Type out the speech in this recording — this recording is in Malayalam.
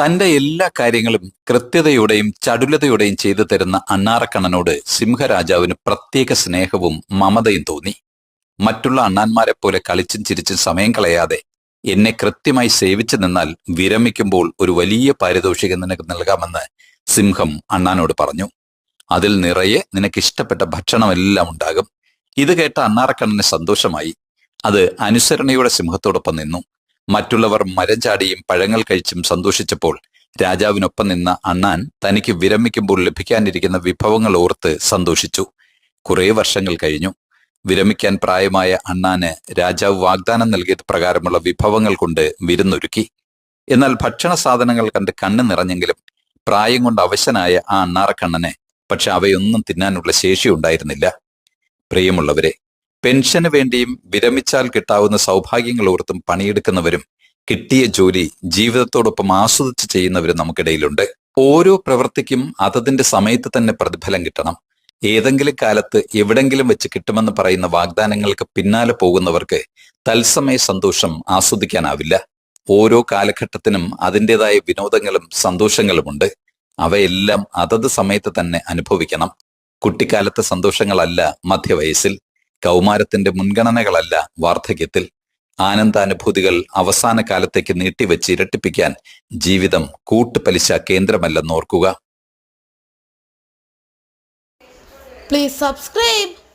തന്റെ എല്ലാ കാര്യങ്ങളും കൃത്യതയോടെയും ചടുലതയോടെയും ചെയ്തു തരുന്ന അണ്ണാറക്കണ്ണനോട് സിംഹരാജാവിന് പ്രത്യേക സ്നേഹവും മമതയും തോന്നി. മറ്റുള്ള അണ്ണാന്മാരെ പോലെ കളിച്ചും ചിരിച്ചും സമയം കളയാതെ എന്നെ കൃത്യമായി സേവിച്ചു നിന്നാൽ വിരമിക്കുമ്പോൾ ഒരു വലിയ പാരിതോഷികം നിനക്ക് നൽകാമെന്ന് സിംഹം അണ്ണാനോട് പറഞ്ഞു. അതിൽ നിറയെ നിനക്കിഷ്ടപ്പെട്ട ഭക്ഷണമെല്ലാം ഉണ്ടാകും. ഇത് കേട്ട അണ്ണാറക്കണ്ണന് സന്തോഷമായി. അത് അനുസരണയോടെ സിംഹത്തോടൊപ്പം നിന്നു. മറ്റുള്ളവർ മരം ചാടിയും പഴങ്ങൾ കഴിച്ചും സന്തോഷിച്ചപ്പോൾ രാജാവിനൊപ്പം നിന്ന അണ്ണാൻ തനിക്ക് വിരമിക്കുമ്പോൾ ലഭിക്കാനിരിക്കുന്ന വിഭവങ്ങൾ ഓർത്ത് സന്തോഷിച്ചു. കുറെ വർഷങ്ങൾ കഴിഞ്ഞു. വിരമിക്കാൻ പ്രായമായ അണ്ണാന് രാജാവ് വാഗ്ദാനം നൽകിയത് പ്രകാരമുള്ള വിഭവങ്ങൾ കൊണ്ട് വിരുന്നൊരുക്കി. എന്നാൽ ഭക്ഷണ സാധനങ്ങൾ കണ്ട് കണ്ണ് നിറഞ്ഞെങ്കിലും പ്രായം കൊണ്ട് അവശനായ ആ അണ്ണാറക്കണ്ണന് പക്ഷെ അവയൊന്നും തിന്നാനുള്ള ശേഷി ഉണ്ടായിരുന്നില്ല. പ്രിയമുള്ളവരെ, പെൻഷന് വേണ്ടിയും വിരമിച്ചാൽ കിട്ടാവുന്ന സൗഭാഗ്യങ്ങൾ ഓർത്തും പണിയെടുക്കുന്നവരും കിട്ടിയ ജോലി ജീവിതത്തോടൊപ്പം ആസ്വദിച്ച് ചെയ്യുന്നവരും നമുക്കിടയിലുണ്ട്. ഓരോ പ്രവൃത്തിക്കും അതതിന്റെ സമയത്ത് തന്നെ പ്രതിഫലം കിട്ടണം. ഏതെങ്കിലും കാലത്ത് എവിടെങ്കിലും വെച്ച് കിട്ടുമെന്ന് പറയുന്ന വാഗ്ദാനങ്ങൾക്ക് പിന്നാലെ പോകുന്നവർക്ക് തത്സമയ സന്തോഷം ആസ്വദിക്കാനാവില്ല. ഓരോ കാലഘട്ടത്തിനും അതിൻ്റെതായ വിനോദങ്ങളും സന്തോഷങ്ങളുമുണ്ട്. അവയെല്ലാം അതത് സമയത്ത് തന്നെ അനുഭവിക്കണം. കുട്ടിക്കാലത്തെ സന്തോഷങ്ങളല്ല മധ്യവയസ്സിൽ, കൗമാരത്തിന്റെ മുൻഗണനകളല്ല വാർദ്ധക്യത്തിൽ. ആനന്ദാനുഭൂതികൾ അവസാന കാലത്തേക്ക് നീട്ടിവെച്ച് ഇരട്ടിപ്പിക്കാൻ ജീവിതം കൂട്ടുപലിശ കേന്ദ്രമല്ലെന്നോർക്കുക. Please subscribe.